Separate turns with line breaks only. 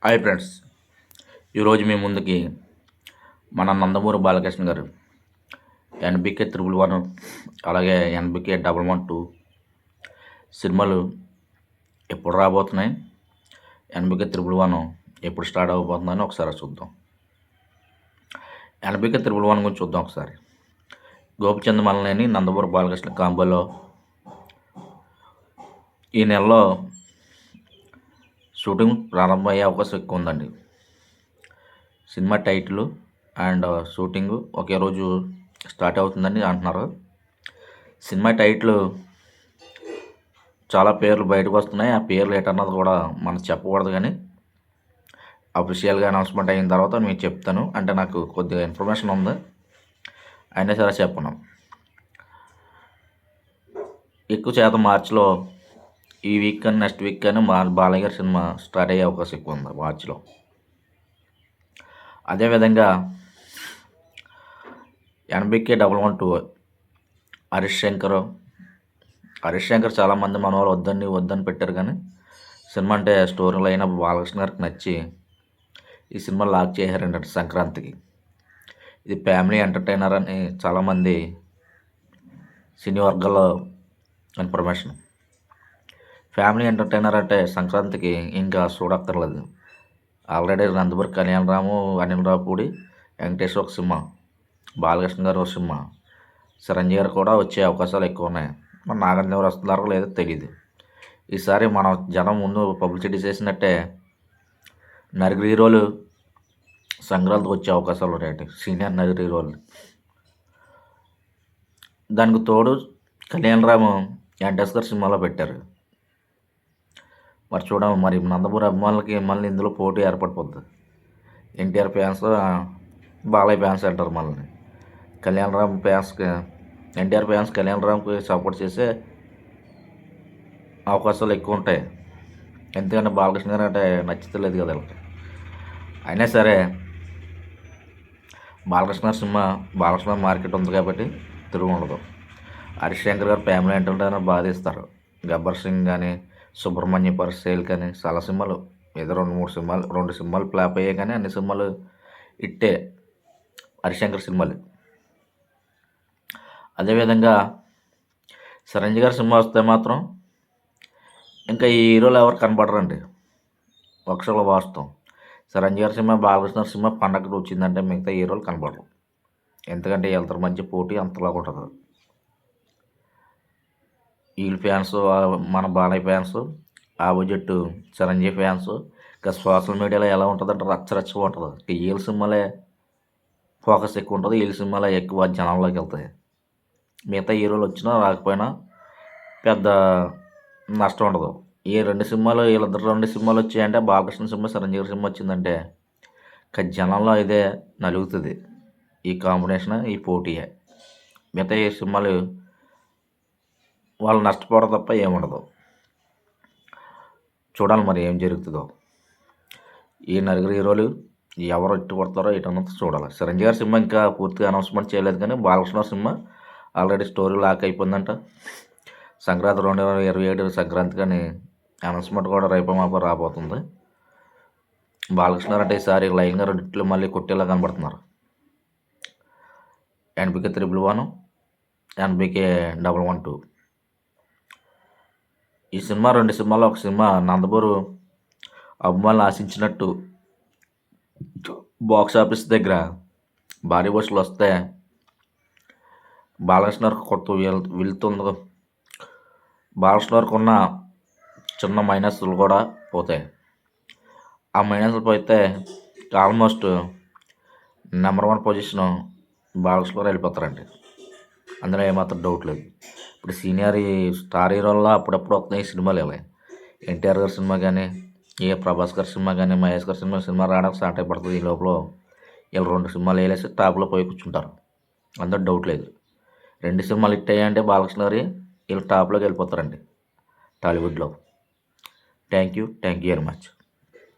Hi friends, ఈరోజు మీ ముందుకి మన నందమూరి బాలకృష్ణ గారు ఎన్బికే 111 అలాగే ఎన్బికే 112 సినిమాలు ఎప్పుడు రాబోతున్నాయి, ఎన్బికే 111 ఎప్పుడు స్టార్ట్ అవ్వబోతుందని ఒకసారి చూద్దాం. ఎన్బికే 111 గురించి చూద్దాం ఒకసారి. గోపిచంద్ మలనేని నందమూరి బాలకృష్ణ కాంబోలో ఈ నెలలో షూటింగ్ ప్రారంభమయ్యే అవకాశం ఎక్కువ ఉందండి. సినిమా టైటిల్ అండ్ షూటింగ్ ఒకే రోజు స్టార్ట్ అవుతుందని అంటున్నారు. సినిమా టైటిల్ చాలా పేర్లు బయటకు వస్తున్నాయి. ఆ పేర్లు ఏంటన్నది కూడా మనం చెప్పకూడదు, కానీ అఫీషియల్గా అనౌన్స్మెంట్ అయిన తర్వాత మీకు చెప్తాను. అంటే నాకు కొద్దిగా ఇన్ఫర్మేషన్ ఉంది, అయినా సరే చెప్పను. ఎక్కువ శాతం మార్చిలో ఈ వీక్ కానీ నెక్స్ట్ వీక్ కానీ బాలయ్య గారి సినిమా స్టార్ట్ అయ్యే అవకాశం ఎక్కువ ఉంది మార్చిలో. అదేవిధంగా ఎన్బికే 112 హరీష్ శంకర్ చాలామంది మన వాళ్ళు వద్దని పెట్టారు, కానీ సినిమా అంటే స్టోరీలు అయినా బాలకృష్ణ గారికి నచ్చి ఈ సినిమా లాక్ చేశారంటే సంక్రాంతికి. ఇది ఫ్యామిలీ ఎంటర్టైనర్ అని చాలామంది సినీ వర్గాల్లో ఇన్ఫర్మేషన్. ఫ్యామిలీ ఎంటర్టైనర్ అంటే సంక్రాంతికి ఇంకా చూడక్కర్లేదు. ఆల్రెడీ నందమూరి కళ్యాణరాము, అనిల్ రావుపూడి, వెంకటేష్ ఒక సినిమా, బాలకృష్ణ గారు ఒక సినిమా, చిరంజీవి గారు కూడా వచ్చే అవకాశాలు ఎక్కువ ఉన్నాయి. మన నాగార్జున గారు వస్తున్నారో లేదో తెలియదు. ఈసారి మనం జనం ముందు పబ్లిసిటీ చేసినట్టే నలుగురు హీరోలు సంక్రాంతికి వచ్చే అవకాశాలు ఉన్నాయండి, సీనియర్ నలుగురు హీరోలు. దానికి తోడు కళ్యాణరాము ఎన్టీఎస్ గారు సినిమాలో పెట్టారు. మరి చూడము, మరి నందమూరి అభిమానులకి మళ్ళీ ఇందులో పోటీ ఏర్పడిపోద్ది. ఎన్టీఆర్ ఫ్యాన్స్ బాలయ్య ఫ్యాన్స్ అంటారు, మళ్ళీ కళ్యాణరామ్ ఫ్యాన్స్కి, ఎన్టీఆర్ ఫ్యాన్స్ కళ్యాణరామ్కి సపోర్ట్ చేసే అవకాశాలు ఎక్కువ ఉంటాయి. ఎందుకంటే బాలకృష్ణ గారు అంటే నచ్చుతలేదు కదా వీళ్ళకి. అయినా సరే బాలకృష్ణ మార్కెట్ ఉంది కాబట్టి తిరుగు ఉండదు. హరీష్ శంకర్ గారు ఫ్యామిలీ ఎంటర్టైనర్ బాగా తీస్తారు. గబ్బర్ సింగ్ కానీ, సుబ్రహ్మణ్య పరిశీల్ కానీ చాలా సినిమాలు, ఏదో 2 సినిమాలు ఫ్లాప్ అయ్యాయి, కానీ అన్ని సినిమాలు ఇట్టే హరిశంకర్ సినిమాలు. అదేవిధంగా చిరంజీవి గారి సినిమా వస్తే మాత్రం ఇంకా ఈ హీరోలు ఎవరు కనపడరండి. ఒకసారి వాస్తవం, చిరంజీవి గారి సినిమా, బాలకృష్ణ సినిమా పండగకు వచ్చిందంటే మిగతా హీరోలు కనపడరు. ఎందుకంటే వీళ్ళ మధ్య పోటీ అంతలాగా ఉంటుంది. వీళ్ళ ఫ్యాన్స్ మన Balayya fans, opposite Chiranjeevi fans. ఇంకా సోషల్ మీడియాలో ఎలా ఉంటుందంటే రచ్చరచ్చగా ఉంటుంది. వీళ్ళ సినిమాలే ఫోకస్ ఎక్కువ ఉంటుంది, వీళ్ళ సినిమాలే ఎక్కువ జనంలోకి వెళ్తాయి. మిగతా హీరోలు వచ్చినా రాకపోయినా పెద్ద నష్టం ఉండదు. వీళ్ళిద్దరు 2 సినిమాలు వచ్చాయంటే, బాలకృష్ణ సినిమా, చిరంజీవి సినిమా వచ్చిందంటే జనంలో ఇదే నలుగుతుంది. ఈ కాంబినేషన్, ఈ పోటీయే. మిగతా ఈ సినిమాలు వాళ్ళు నష్టపోవడం తప్ప ఏముండదు. చూడాలి మరి ఏం జరుగుతుందో. ఈ నలుగురు హీరోలు ఎవరు ఇట్టుపడతారో ఇటన్నది చూడాలి. చిరంజీవి గారి సినిమా ఇంకా పూర్తిగా అనౌన్స్మెంట్ చేయలేదు, కానీ బాలకృష్ణ సినిమా ఆల్రెడీ స్టోరీ లాక్ అయిపోయిందంట. సంక్రాంతి 2027 సంక్రాంతి కానీ అనౌన్స్మెంట్ కూడా రేపు మాపో రాబోతుంది. బాలకృష్ణ అంటే ఈసారి లైన్గా 2 మళ్ళీ కొట్టేలా కనబడుతున్నారు. NBK 111, NBK 112. ఈ సినిమా 2 సినిమాల్లో ఒక సినిమా నందమూరి అభిమానులు ఆశించినట్టు బాక్స్ ఆఫీస్ దగ్గర భారీ వసూలు వస్తే బాలకృష్ణ కొత్త వెళ్తుంది. బాలకృష్ణకు ఉన్న చిన్న మైనస్లు కూడా పోతాయి. ఆ మైనస్లు పోతే ఆల్మోస్ట్ నెంబర్ 1 పొజిషన్ బాలకృష్ణ వెళ్ళిపోతారండి. అందులో ఏమాత్రం డౌట్ లేదు. ఇప్పుడు సీనియర్ స్టార్ హీరోల్లో అప్పుడప్పుడు వస్తున్నాయి సినిమాలు. ఇలా ఎన్టీఆర్ గారి సినిమా కానీ, ప్రభాస్ గారి సినిమా కానీ, మహేష్ గారి సినిమా రావడానికి స్టార్ట్ అయిపోతుంది. ఈ లోపల వీళ్ళు 2 సినిమాలు వేసి టాప్లో పోయి కూర్చుంటారు, అందులో డౌట్ లేదు. 2 సినిమాలు హిట్ అయ్యాయంటే బాలకృష్ణ గారి వీళ్ళు టాప్లోకి వెళ్ళిపోతారండి టాలీవుడ్లో. Thank you very much.